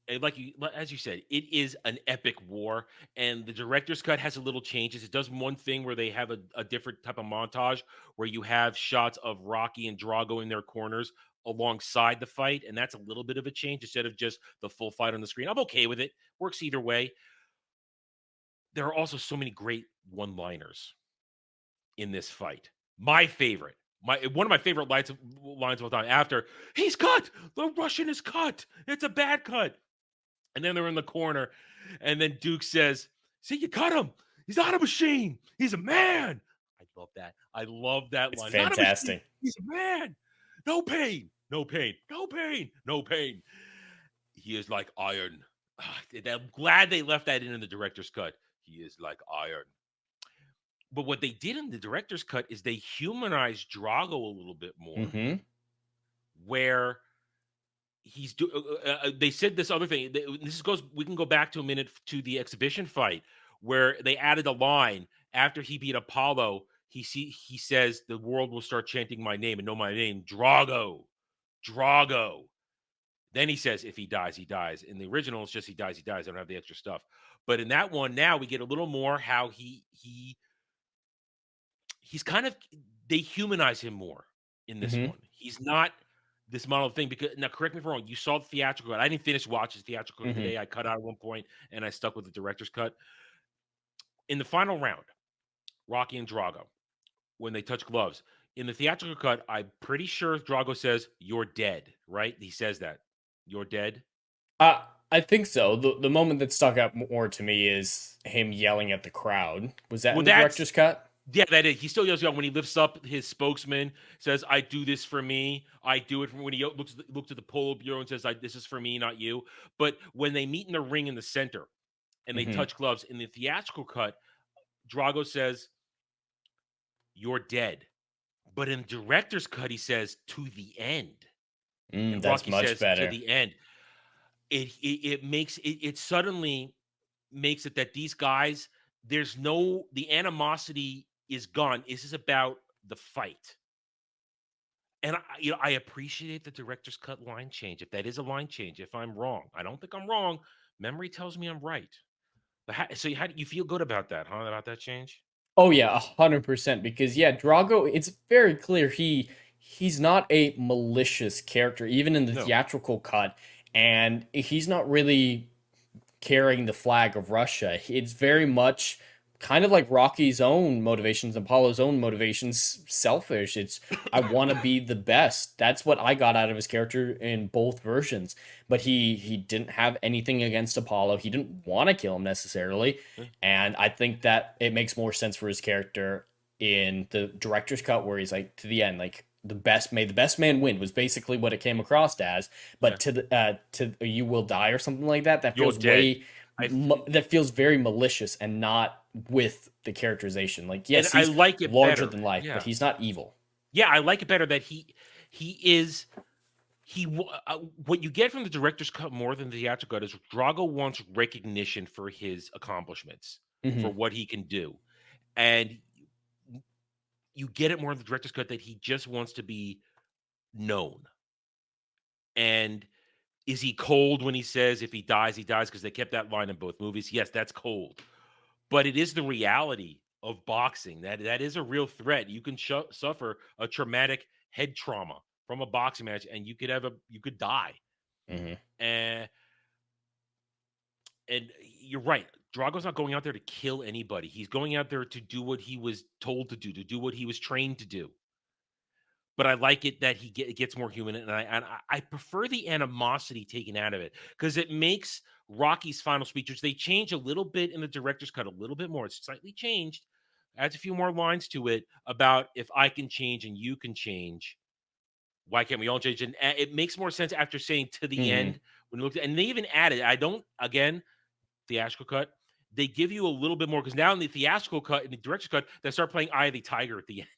As you said, it is an epic war, and the director's cut has a little changes. It does one thing where they have a different type of montage where you have shots of Rocky and Drago in their corners alongside the fight, and that's a little bit of a change instead of just the full fight on the screen. I'm okay with it. Works either way. There are also so many great one-liners in this fight. My favorite, one of my favorite lines of all time, after he's cut, the Russian is cut. It's a bad cut. And then they're in the corner, and then Duke says, "See, you cut him. He's not a machine. He's a man." I love that. I love that it's line. Fantastic. He's a man. No pain. No pain. No pain. No pain. He is like iron. I'm glad they left that in the director's cut. He is like iron. But what they did in the director's cut is they humanized Drago a little bit more, where they said this other thing. We can go back to a minute to the exhibition fight where they added a line after he beat Apollo. He says the world will start chanting my name and know my name, Drago. Then he says, if he dies, he dies. In the original, it's just he dies, he dies. I don't have the extra stuff. But in that one, now we get a little more how he's kind of, they humanize him more in this one. He's not this model thing, because now correct me if I'm wrong. You saw the theatrical cut. I didn't finish watching the theatrical today. I cut out at one point and I stuck with the director's cut. In the final round, Rocky and Drago, when they touch gloves, in the theatrical cut, I'm pretty sure Drago says, "You're dead," right? He says that. "You're dead." I think so. The moment that stuck out more to me is him yelling at the crowd. Was that in the director's cut? Yeah, that is. He still yells when he lifts up his spokesman, says, "I do this for me. I do it." When he looks at the Politburo and says, "This is for me, not you." But when they meet in the ring in the center and they touch gloves, in the theatrical cut, Drago says, "You're dead." But in the director's cut, he says, "To the end." And that's Rocky much says, better. "To the end." It suddenly makes it that these guys, the animosity is gone. This is about the fight. And I appreciate the director's cut line change. If that is a line change, if I'm wrong, I don't think I'm wrong. Memory tells me I'm right. But how do you feel good about that, huh? About that change? Oh yeah, 100%. Because Drago, it's very clear he's not a malicious character, even in the theatrical cut, and he's not really carrying the flag of Russia. It's very much kind of like Rocky's own motivations, Apollo's own motivations, selfish. It's, I want to be the best. That's what I got out of his character in both versions. But he didn't have anything against Apollo. He didn't want to kill him necessarily. And I think that it makes more sense for his character in the director's cut, where he's like, to the end, like, the best man win was basically what it came across as. But to you will die or something like that, that feels that feels very malicious and not with the characterization. Like, yes, he's I like it larger better. than life, but he's not evil. Yeah, I like it better that what you get from the director's cut more than the theatrical cut is Drago wants recognition for his accomplishments, for what he can do. And you get it more in the director's cut that he just wants to be known. And is he cold when he says if he dies, he dies? Because they kept that line in both movies. Yes, that's cold. But it is the reality of boxing. That is a real threat. You can suffer a traumatic head trauma from a boxing match, and you could die. And you're right. Drago's not going out there to kill anybody. He's going out there to do what he was told to do what he was trained to do. But I like it that it gets more human, and I prefer the animosity taken out of it, because it makes Rocky's final speech, which they change a little bit in the director's cut, a little bit more. It's slightly changed, adds a few more lines to it about if I can change and you can change, why can't we all change? And it makes more sense after saying to the end when you look at, and they even added, theatrical cut, they give you a little bit more, because now in the theatrical cut, in the director's cut, they start playing Eye of the Tiger at the end.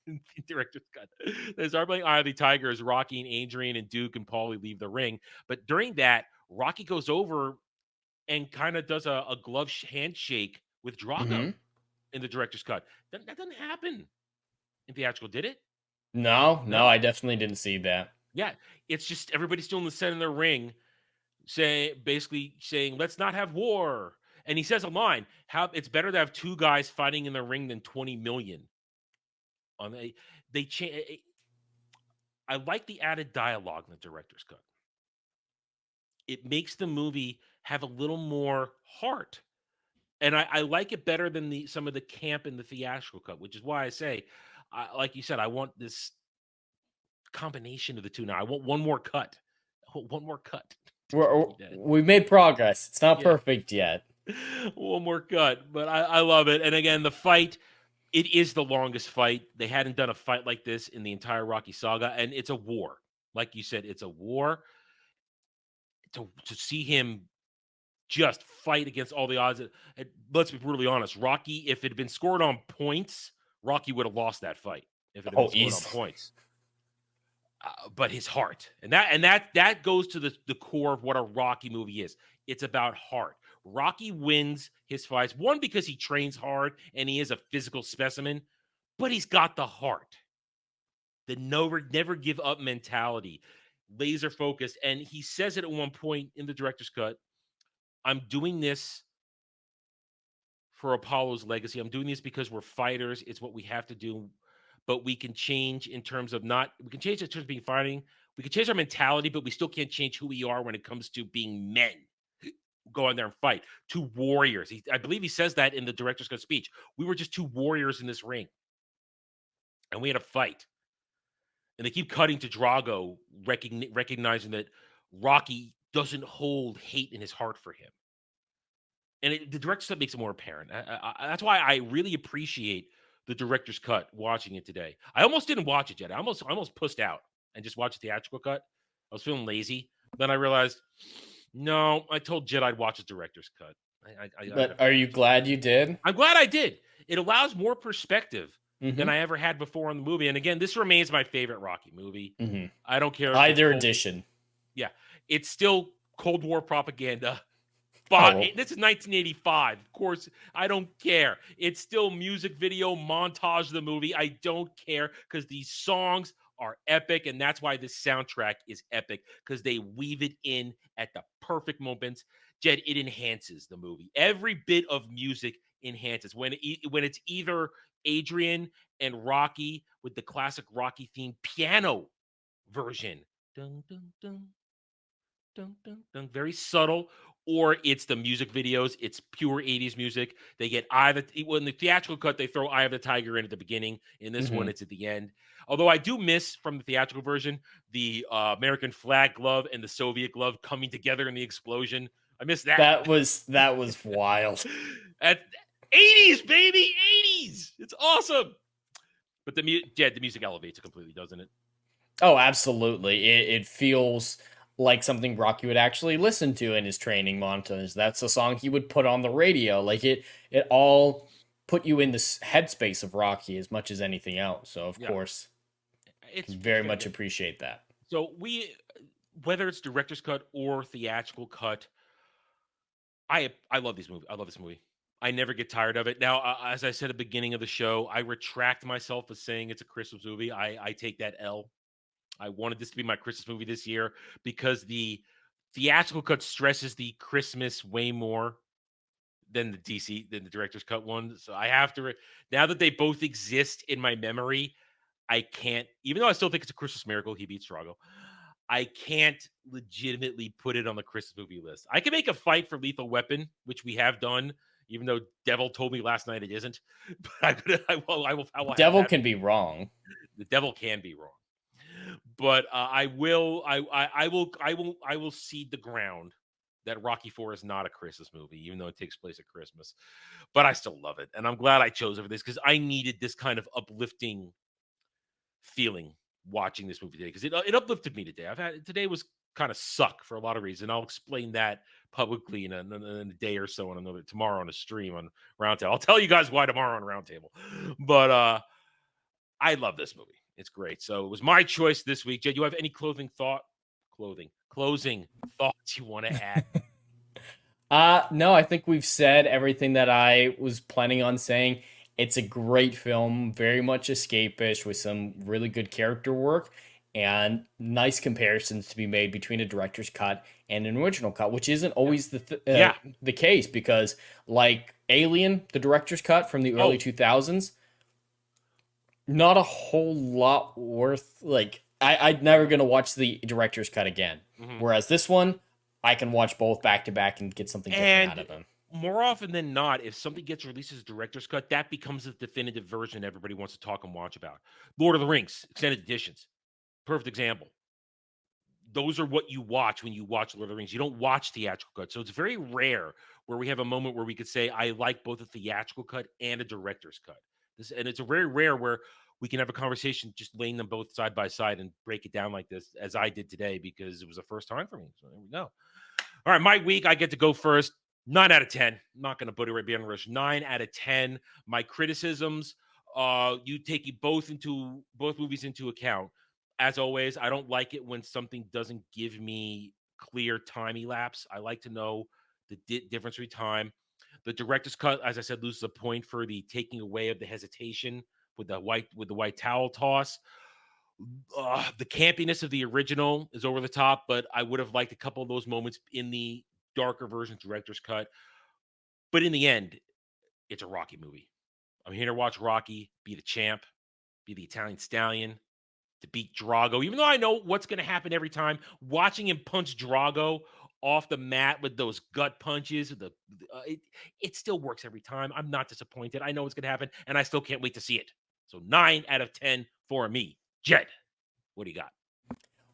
The director's cut. They start playing Eye of the Tiger as Rocky and Adrian and Duke and Paulie leave the ring. But during that, Rocky goes over and kind of does a glove handshake with Drago in the director's cut. That doesn't happen in theatrical, did it? No, I definitely didn't see that. Yeah, it's just everybody's still in the center of the ring, basically saying, let's not have war. And he says a line, how it's better to have two guys fighting in the ring than 20 million. I like the added dialogue in the director's cut. It makes the movie have a little more heart, and I like it better than some of the camp in the theatrical cut, which is why I say, like you said, I want this combination of the two. Now I want one more cut. We made progress. It's not perfect yet. One more cut, but I love it. And again, the fight. It is the longest fight. They hadn't done a fight like this in the entire Rocky saga, and it's a war. Like you said, it's a war. To see him just fight against all the odds. Let's be brutally honest. Rocky, if it had been scored on points, Rocky would have lost that fight. If it had been scored on points. But his heart. And that goes to the core of what a Rocky movie is. It's about heart. Rocky wins his fights, one, because he trains hard and he is a physical specimen, but he's got the heart, the never give up mentality, laser focused. And he says it at one point in the director's cut, I'm doing this for Apollo's legacy. I'm doing this because we're fighters. It's what we have to do, but we can change in terms of we can change in terms of being fighting. We can change our mentality, but we still can't change who we are when it comes to being men. Go on there and fight. Two warriors. I believe he says that in the director's cut speech. We were just two warriors in this ring, and we had a fight. And they keep cutting to Drago, recognizing that Rocky doesn't hold hate in his heart for him. And the director's cut makes it more apparent. That's why I really appreciate the director's cut watching it today. I almost didn't watch it yet. I almost pussed out and just watched the theatrical cut. I was feeling lazy. Then I realized, no, I told Jed I'd watch his director's cut. But are you glad you did? I'm glad I did. It allows more perspective than I ever had before on the movie. And again, this remains my favorite Rocky movie. I don't care. Either edition. Yeah. It's still Cold War propaganda. But this is 1985. Of course, I don't care. It's still music video montage of the movie. I don't care, because these songs are epic, and that's why this soundtrack is epic, because they weave it in at the perfect moments. Jed, it enhances the movie. Every bit of music enhances. When it's either Adrian and Rocky with the classic Rocky theme piano version, dun, dun, dun, dun, dun, dun, very subtle, or it's the music videos. It's pure 80s music. They get in the theatrical cut, they throw Eye of the Tiger in at the beginning. In this one, it's at the end. Although I do miss from the theatrical version the American flag glove and the Soviet glove coming together in the explosion. I miss that. That was wild. At 80s, baby, 80s. It's awesome. But the music elevates it completely, doesn't it? Oh, absolutely. It feels like something Rocky would actually listen to in his training montage. That's a song he would put on the radio. Like it all put you in this headspace of Rocky as much as anything else. So of course, it's very much appreciate that. So whether it's director's cut or theatrical cut, I love this movie. I love this movie. I never get tired of it. Now, as I said at the beginning of the show, I retract myself as saying it's a Christmas movie. I take that L. I wanted this to be my Christmas movie this year because the theatrical cut stresses the Christmas way more than the director's cut one. So I have to, now that they both exist in my memory, I can't, even though I still think it's a Christmas miracle, he beats Drago, I can't legitimately put it on the Christmas movie list. I can make a fight for Lethal Weapon, which we have done, even though Devil told me last night it isn't. But I will. Devil can be wrong. The devil can be wrong. But I will cede the ground that Rocky IV is not a Christmas movie, even though it takes place at Christmas. But I still love it, and I'm glad I chose it for this because I needed this kind of uplifting feeling watching this movie today because it uplifted me today. Today was kind of suck for a lot of reasons. I'll explain that publicly in a day or so on tomorrow on a stream on Roundtable. I'll tell you guys why tomorrow on Roundtable. But I love this movie. It's great. So it was my choice this week. Jed, you have any closing thoughts you want to add? No, I think we've said everything that I was planning on saying. It's a great film, very much escapist with some really good character work and nice comparisons to be made between a director's cut and an original cut, which isn't always the case because like Alien, the director's cut from the early 2000s, not a whole lot worth, like, I'm never going to watch the director's cut again. Whereas this one, I can watch both back to back and get something different out of them. More often than not, if something gets released as a director's cut, that becomes the definitive version everybody wants to talk and watch about. Lord of the Rings, extended editions. Perfect example. Those are what you watch when you watch Lord of the Rings. You don't watch theatrical cuts. So it's very rare where we have a moment where we could say, I like both a theatrical cut and a director's cut. And it's a very rare where we can have a conversation just laying them both side by side and break it down like this, as I did today, because it was the first time for me. So there we go. All right, my week, I get to go first. 9 out of 10. I'm not going to put it right beyond the rush. 9 out of 10. My criticisms, you take both movies into account. As always, I don't like it when something doesn't give me clear time elapse. I like to know the difference between time. The director's cut, as I said, loses a point for the taking away of the hesitation with the white towel toss. The campiness of the original is over the top, but I would have liked a couple of those moments in the darker version director's cut. But in the end, it's a Rocky movie. I'm here to watch Rocky be the champ, be the Italian stallion, to beat Drago. Even though I know what's going to happen every time, watching him punch Drago off the mat with those gut punches, it still works every time. I'm not disappointed. I know what's going to happen, and I still can't wait to see it. So 9 out of 10 for me. Jed, what do you got?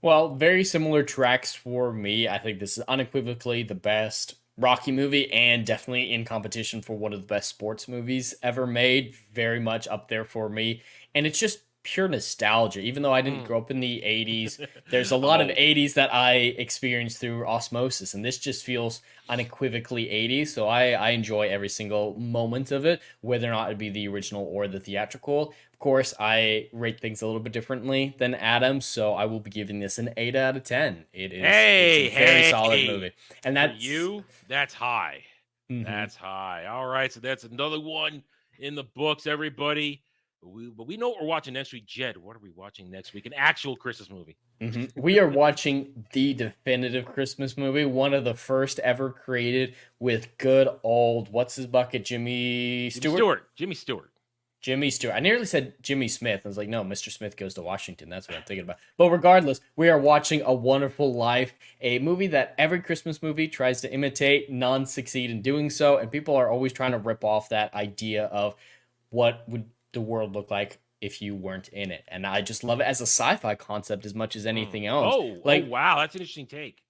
Well, very similar tracks for me. I think this is unequivocally the best Rocky movie and definitely in competition for one of the best sports movies ever made. Very much up there for me. And it's just pure nostalgia. Even though I didn't grow up in the 80s, there's a lot of 80s that I experienced through osmosis, and this just feels unequivocally 80s, so I enjoy every single moment of it, whether or not it be the original or the theatrical. Of course, I rate things a little bit differently than Adam, so I will be giving this an 8 out of 10. It's a very solid movie. And that's high. That's high. All right, so that's another one in the books, everybody. But we know what we're watching next week. Jed, what are we watching next week? An actual Christmas movie. We are watching the definitive Christmas movie, one of the first ever created with good old, what's his bucket, Jimmy Stewart? Jimmy Jimmy Stewart. I nearly said Jimmy Smith. I was like, no, Mr. Smith Goes to Washington. That's what I'm thinking about. But regardless, we are watching A Wonderful Life, a movie that every Christmas movie tries to imitate, none succeed in doing so, and people are always trying to rip off that idea of what would the world look like if you weren't in it. And I just love it as a sci-fi concept as much as anything else. Oh, wow, that's an interesting take.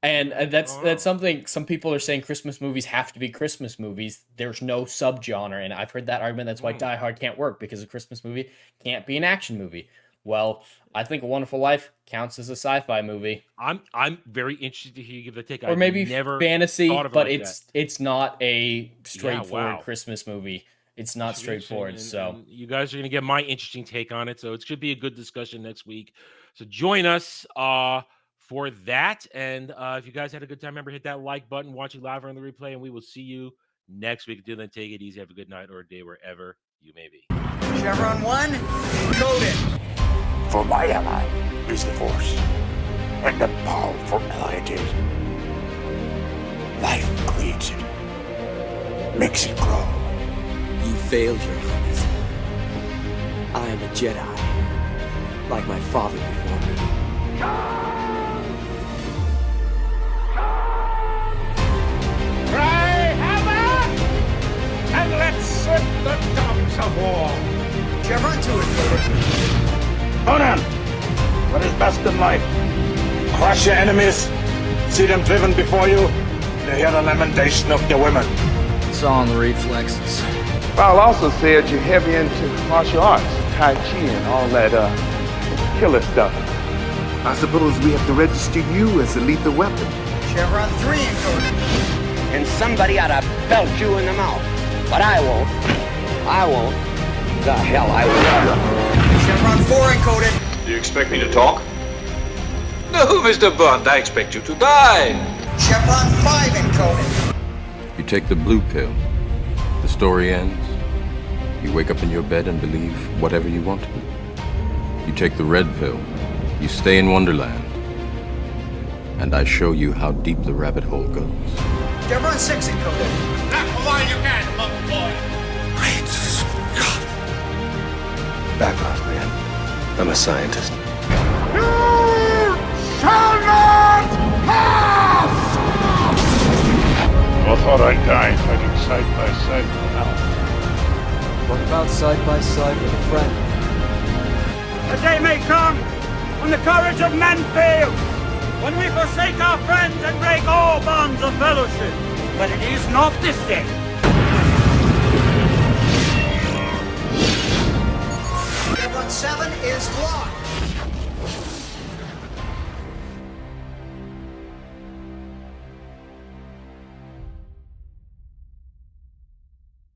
And that's something some people are saying Christmas movies have to be Christmas movies. There's no subgenre, and I've heard that argument. That's why Die Hard can't work, because a Christmas movie can't be an action movie. Well, I think A Wonderful Life counts as a sci-fi movie. I'm very interested to hear you give the take. Or maybe fantasy, but it's not a straightforward wow. Christmas movie. It's not straightforward. So you guys are going to get my interesting take on it. So it should be a good discussion next week. So join us for that. And if you guys had a good time, remember, hit that like button, watching live or on the replay, and we will see you next week. Until then, take it easy. Have a good night or a day wherever you may be. Chevron 1, coded. For my ally is the Force, and the powerful ally it is. Life creates it, makes it grow. You failed, Your Highness. I am a Jedi, like my father before me. Cry hammer, and let's set the dogs of war. Chevron 2 is coded. Conan, what is best in life? Crush your enemies, see them driven before you, to hear the lamentation of your women. It's all in the reflexes. Paul also said you're heavy into martial arts, Tai Chi and all that killer stuff. I suppose we have to register you as a lethal weapon. Chevron 3 encoded. And somebody ought to belt you in the mouth. But I won't. I won't. The hell I will. Chevron 4 encoded. Do you expect me to talk? No, Mr. Bond, I expect you to die. Chevron 5 encoded. You take the blue pill. The story ends. You wake up in your bed and believe whatever you want to. You take the red pill. You stay in Wonderland. And I show you how deep the rabbit hole goes. Chevron 6 encoded. Not for while you can, monk boy. Great Scott. Back off, man. I'm a scientist. You shall not pass! I thought I'd die fighting side by side with an elf. What about side by side with a friend? A day may come when the courage of men fails, when we forsake our friends and break all bonds of fellowship. But it is not this day. Chevron 7 is locked.